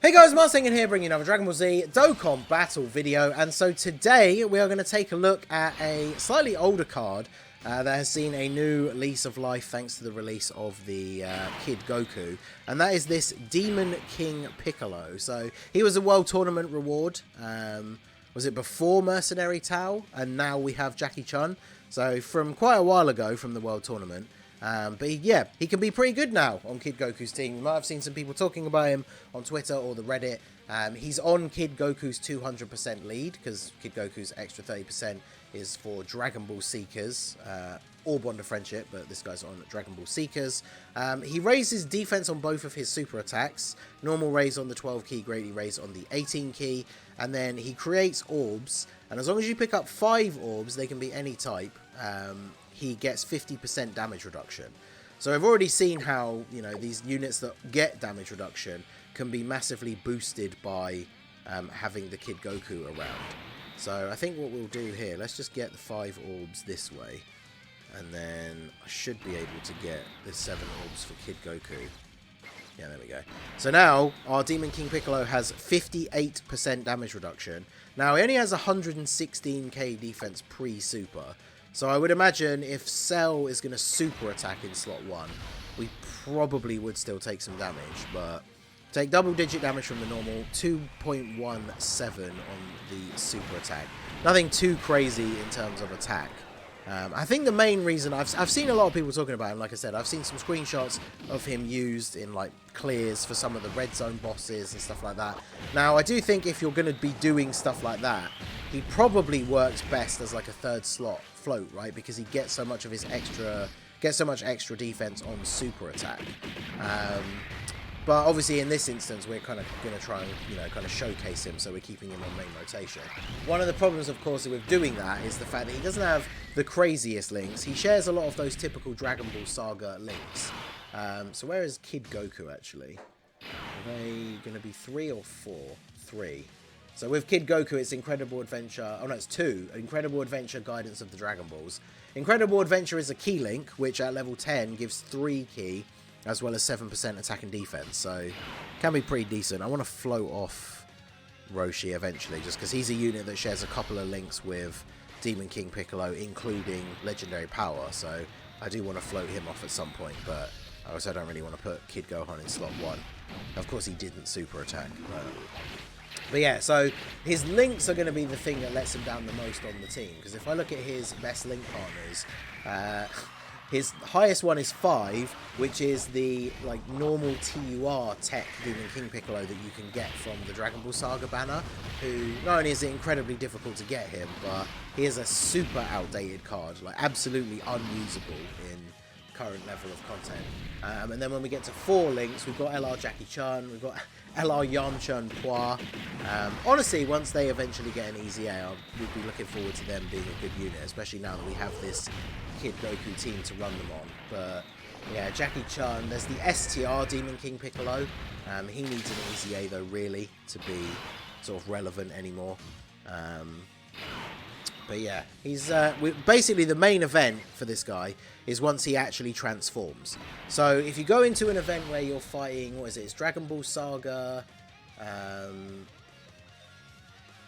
Hey guys, Marsing here, bringing another Dragon Ball Z Dokkan battle video, and so today we are going to take a look at a slightly older card that has seen a new lease of life thanks to the release of the Kid Goku, and that is this Demon King Piccolo. So he was a World Tournament reward, was it before Mercenary Tao, and now we have Jackie Chun, so from quite a while ago from the World Tournament. But he can be pretty good now on Kid Goku's team. You might have seen some people talking about him on Twitter or the Reddit. He's on Kid Goku's 200% lead, because Kid Goku's extra 30% is for Dragon Ball Seekers, or Bond of Friendship, but this guy's on Dragon Ball Seekers. He raises defense on both of his super attacks. Normal raise on the 12 key, greatly raise on the 18 key, and then he creates orbs, and as long as you pick up 5 orbs, they can be any type. He gets 50% damage reduction. So I've already seen how, you know, these units that get damage reduction can be massively boosted by having the Kid Goku around. So I think what we'll do here, let's just get the 5 orbs this way, and then I should be able to get the 7 orbs for Kid Goku. Yeah, there we go. So now our Demon King Piccolo has 58% damage reduction. Now he only has 116k defense pre-super. So I would imagine if Cell is going to super attack in slot 1, we probably would still take some damage, but take double digit damage from the normal, 2.17 on the super attack. Nothing too crazy in terms of attack. I think the main reason, I've seen a lot of people talking about him, like I said, I've seen some screenshots of him used in like clears for some of the red zone bosses and stuff like that. Now I do think if you're going to be doing stuff like that, he probably works best as like a third slot float, right? Because he gets so much of his extra defense on super attack. But obviously in this instance, we're kind of going to try and, you know, kind of showcase him, so we're keeping him on main rotation. One of the problems, of course, with doing that is the fact that he doesn't have the craziest links. He shares a lot of those typical Dragon Ball Saga links. So where is Kid Goku, actually? Are they going to be 3 or 4? 3. So with Kid Goku, it's Incredible Adventure. Oh no, it's 2. Incredible Adventure, Guidance of the Dragon Balls. Incredible Adventure is a key link, which at level 10 gives 3 key, as well as 7% attack and defense. So can be pretty decent. I want to float off Roshi eventually, just because he's a unit that shares a couple of links with Demon King Piccolo, including Legendary Power. So I do want to float him off at some point, but I also don't really want to put Kid Gohan in slot 1. Of course, he didn't super attack, but yeah, so his links are going to be the thing that lets him down the most on the team. Because if I look at his best link partners, his highest one is 5, which is the like normal TUR tech Demon King Piccolo that you can get from the Dragon Ball Saga banner, who not only is it incredibly difficult to get him, but he is a super outdated card, like absolutely unusable in current level of content. And then when we get to 4 links, we've got LR Jackie Chun, we've got LR Yamcha Pua. Honestly, once they eventually get an easy A, we'd be looking forward to them being a good unit, especially now that we have this Kid Goku team to run them on. But yeah, Jackie Chun, there's the STR Demon King Piccolo. He needs an easy A though, really, to be sort of relevant anymore. But yeah, he's basically the main event for this guy is once he actually transforms. So if you go into an event where you're fighting, what is it? It's Dragon Ball Saga.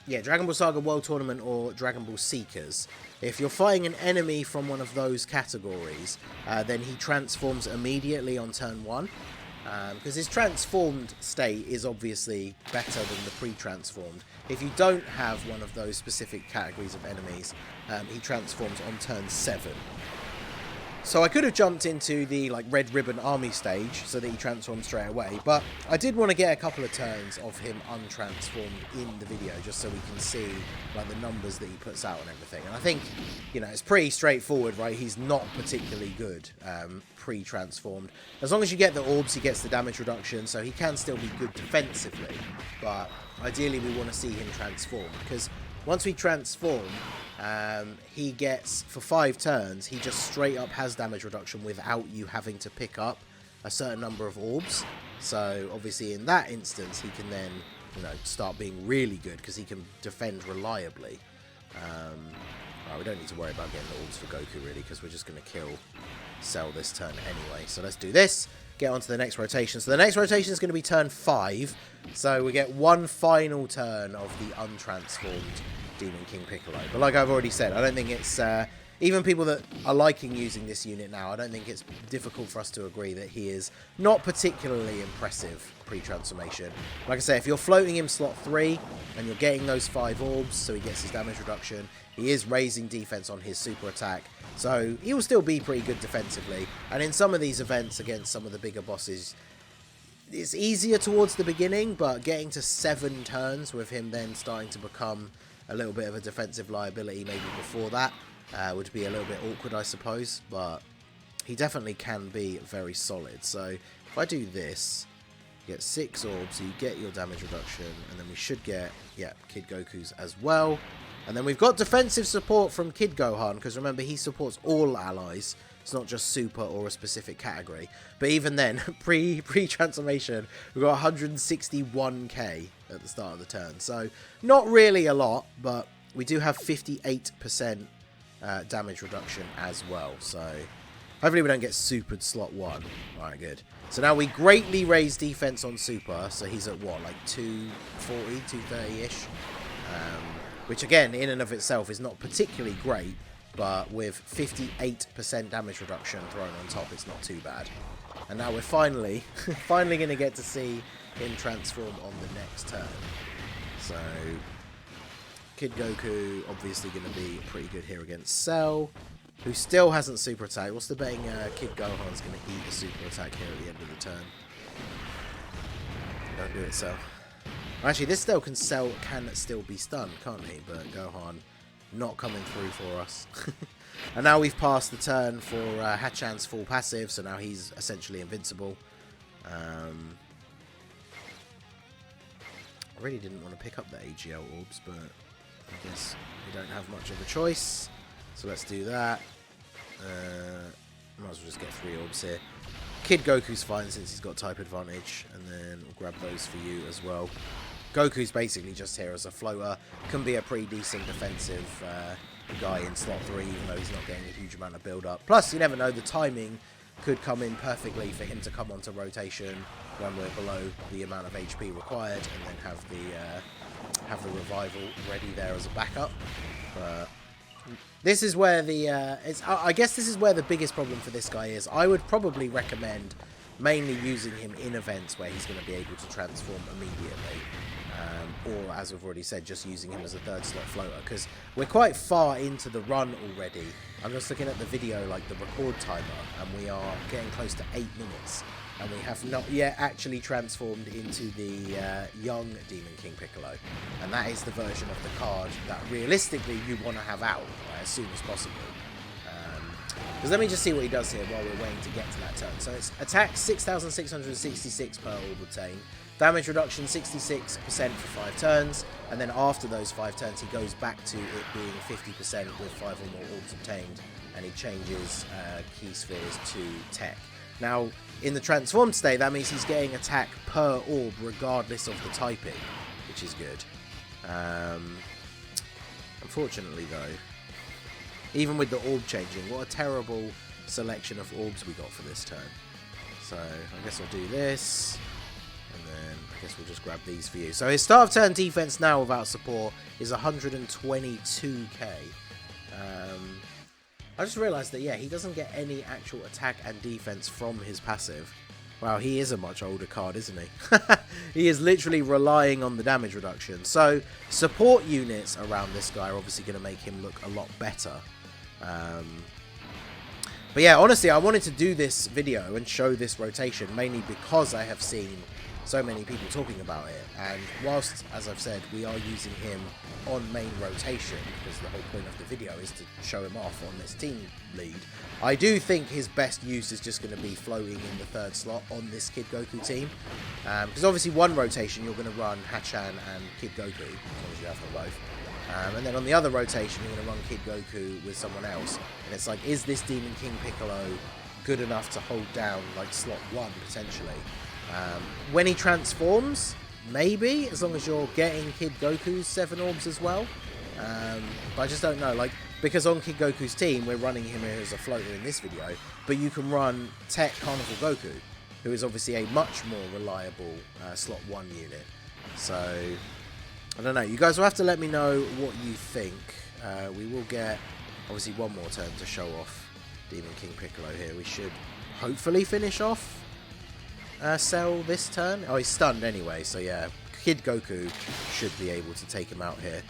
Yeah, Dragon Ball Saga World Tournament or Dragon Ball Seekers. If you're fighting an enemy from one of those categories, then he transforms immediately on turn 1. Because his transformed state is obviously better than the pre-transformed. If you don't have one of those specific categories of enemies, he transforms on turn 7. So I could have jumped into the like Red Ribbon Army stage so that he transforms straight away, but I did want to get a couple of turns of him untransformed in the video just so we can see like the numbers that he puts out and everything. And I think, you know, it's pretty straightforward, right? He's not particularly good pre-transformed. As long as you get the orbs, he gets the damage reduction, so he can still be good defensively, but ideally we want to see him transform, because once we transform, he gets, for 5 turns, he just straight up has damage reduction without you having to pick up a certain number of orbs. So obviously in that instance, he can then, you know, start being really good because he can defend reliably. We don't need to worry about getting the orbs for Goku really, because we're just going to kill Cell this turn anyway. So let's do this. get on to the next rotation. So the next rotation is going to be turn 5. So we get one final turn of the untransformed Demon King Piccolo. But like I've already said, I don't think it's... even people that are liking using this unit now, I don't think it's difficult for us to agree that he is not particularly impressive pre-transformation. Like I say, if you're floating him slot 3 and you're getting those 5 orbs, so he gets his damage reduction, he is raising defense on his super attack, so he will still be pretty good defensively. And in some of these events against some of the bigger bosses, it's easier towards the beginning, but getting to 7 turns with him then starting to become a little bit of a defensive liability maybe before that, would be a little bit awkward, I suppose, but he definitely can be very solid. So if I do this, you get 6 orbs, so you get your damage reduction, and then we should get, yeah, Kid Goku's as well. And then we've got defensive support from Kid Gohan, because remember, he supports all allies. It's not just super or a specific category. But even then, pre-transformation, we've got 161k at the start of the turn. So not really a lot, but we do have 58% damage reduction as well, so hopefully we don't get supered slot 1. Alright, good. So now we greatly raise defense on super, so he's at what, like 240, 230-ish? Which again, in and of itself is not particularly great, but with 58% damage reduction thrown on top, it's not too bad. And now we're finally going to get to see him transform on the next turn. So Kid Goku obviously going to be pretty good here against Cell, who still hasn't super attack. What's the betting Kid Gohan's going to eat a super attack here at the end of the turn? Don't do it, Cell. Actually, this still can still be stunned, can't he? But Gohan not coming through for us. And now we've passed the turn for Hachan's full passive, so now he's essentially invincible. I really didn't want to pick up the AGL orbs, but I guess we don't have much of a choice, so let's do that. Might as well just get 3 orbs here. Kid Goku's fine since he's got type advantage, and then we'll grab those for you as well. Goku's basically just here as a floater, can be a pretty decent defensive guy in slot 3, even though he's not getting a huge amount of build-up. Plus, you never know, the timing could come in perfectly for him to come onto rotation when we're below the amount of HP required, and then have the revival ready there as a backup. But this is where the I guess this is where the biggest problem for this guy is. I would probably recommend mainly using him in events where he's going to be able to transform immediately, or as I've already said, just using him as a 3rd slot floater, because we're quite far into the run already. I'm just looking at the video, like the record timer, and we are getting close to 8 minutes. And we have not yet actually transformed into the young Demon King Piccolo. And that is the version of the card that realistically you want to have out as soon as possible. Because let me just see what he does here while we're waiting to get to that turn. So it's attack 6,666 per orb obtained. Damage reduction 66% for 5 turns. And then after those 5 turns he goes back to it being 50% with 5 or more orbs obtained. And he changes key spheres to tech. Now, in the transformed state, that means he's getting attack per orb regardless of the typing, which is good. Unfortunately, though, even with the orb changing, what a terrible selection of orbs we got for this turn. So, I guess I'll do this, and then I guess we'll just grab these for you. So, his start of turn defense now without support is 122k. I just realised that, yeah, he doesn't get any actual attack and defense from his passive. Wow, he is a much older card, isn't he? He is literally relying on the damage reduction. So, support units around this guy are obviously going to make him look a lot better. But yeah, honestly, I wanted to do this video and show this rotation, mainly because I have seen so many people talking about it, and whilst, as I've said, we are using him on main rotation, because the whole point of the video is to show him off on this team lead, I do think his best use is just going to be floating in the 3rd slot on this Kid Goku team, because obviously one rotation you're going to run Hachan and Kid Goku, as long as you have them both, and then on the other rotation you're going to run Kid Goku with someone else, and it's like, is this Demon King Piccolo good enough to hold down like slot 1 potentially? When he transforms, maybe, as long as you're getting Kid Goku's 7 orbs as well. But I just don't know, like, because on Kid Goku's team, we're running him as a floater in this video, but you can run Tech Carnival Goku. who is obviously a much more reliable slot 1 unit. So, I don't know. You guys will have to let me know what you think. We will get, obviously, one more turn to show off Demon King Piccolo here. We should hopefully finish off Cell this turn. Oh, he's stunned anyway, so yeah. Kid Goku should be able to take him out here.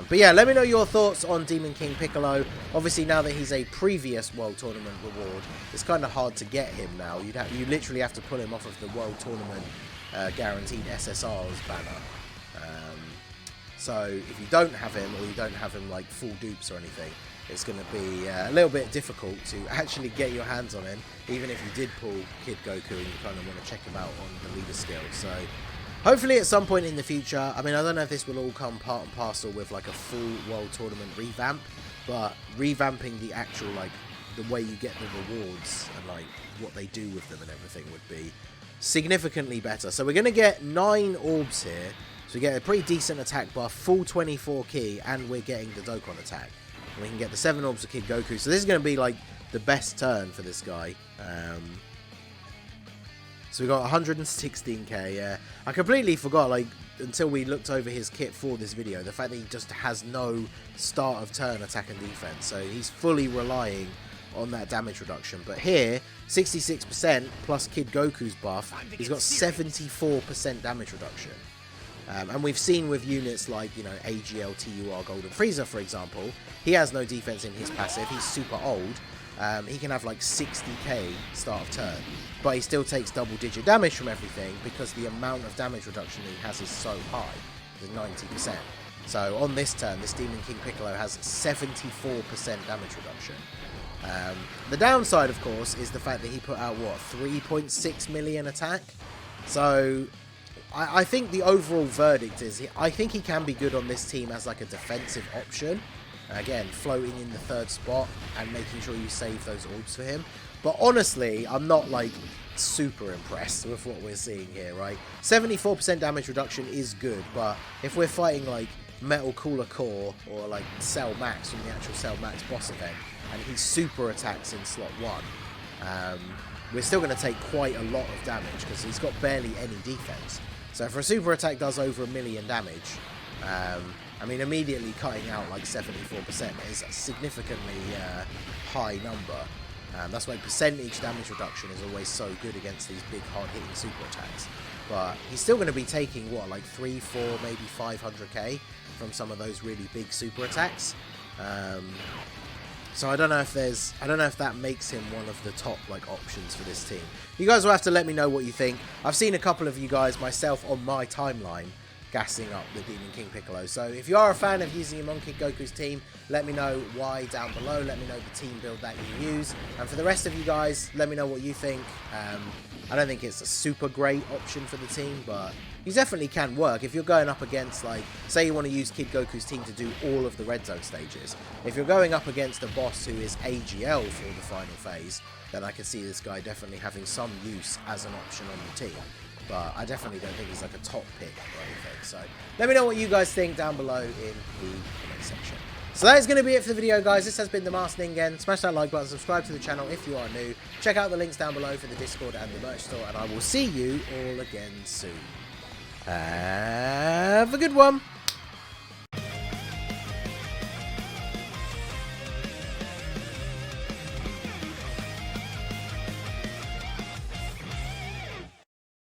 But yeah, let me know your thoughts on Demon King Piccolo. Obviously, now that he's a previous World Tournament reward, it's kind of hard to get him now. You literally have to pull him off of the World Tournament guaranteed SSRs banner. So if you don't have him, or you don't have him like full dupes or anything, it's going to be a little bit difficult to actually get your hands on him, even if you did pull Kid Goku and you kind of want to check him out on the leader skill. So hopefully at some point in the future, I mean, I don't know if this will all come part and parcel with like a full World Tournament revamp, but revamping the actual, like, the way you get the rewards and like what they do with them and everything would be significantly better. So we're going to get 9 orbs here. So we get a pretty decent attack buff, full 24 ki, and we're getting the Dokkan attack. And we can get the 7 orbs of Kid Goku. So this is going to be like the best turn for this guy. So we got 116k, yeah. I completely forgot, like, until we looked over his kit for this video, the fact that he just has no start of turn attack and defense. So he's fully relying on that damage reduction. But here, 66% plus Kid Goku's buff, he's got 74% damage reduction. And we've seen with units like, you know, AGL, TUR, Golden Frieza, for example, he has no defense in his passive. He's super old. He can have like 60k start of turn, but he still takes double-digit damage from everything because the amount of damage reduction he has is so high, the 90%. So on this turn, this Demon King Piccolo has 74% damage reduction. The downside, of course, is the fact that he put out, what, 3.6 million attack? So I think the overall verdict is, I think he can be good on this team as like a defensive option. Again, floating in the 3rd spot and making sure you save those orbs for him. But honestly, I'm not like super impressed with what we're seeing here, right? 74% damage reduction is good, but if we're fighting like Metal Cooler Core or like Cell Max from the actual Cell Max boss event, and he super attacks in slot 1, we're still going to take quite a lot of damage because he's got barely any defense. So if a super attack does over 1 million damage, I mean, immediately cutting out like 74% is a significantly high number. That's why percentage damage reduction is always so good against these big, hard-hitting super attacks. But he's still going to be taking, what, like 3, 4, maybe 500k from some of those really big super attacks. So I don't know if that makes him one of the top like options for this team. You guys will have to let me know what you think. I've seen a couple of you guys, myself, on my timeline gassing up the Demon King Piccolo. So if you are a fan of using him on Kid Goku's team, let me know why down below. Let me know the team build that you use. And for the rest of you guys, let me know what you think. I don't think it's a super great option for the team, but he definitely can work. If you're going up against, like, say you want to use Kid Goku's team to do all of the red zone stages. If you're going up against a boss who is AGL for the final phase, then I can see this guy definitely having some use as an option on the team. But I definitely don't think he's like a top pick or anything. So let me know what you guys think down below in the comment section. So that is going to be it for the video, guys. This has been the Masked Ningen. Smash that like button, subscribe to the channel if you are new. Check out the links down below for the Discord and the merch store. And I will see you all again soon. Have a good one.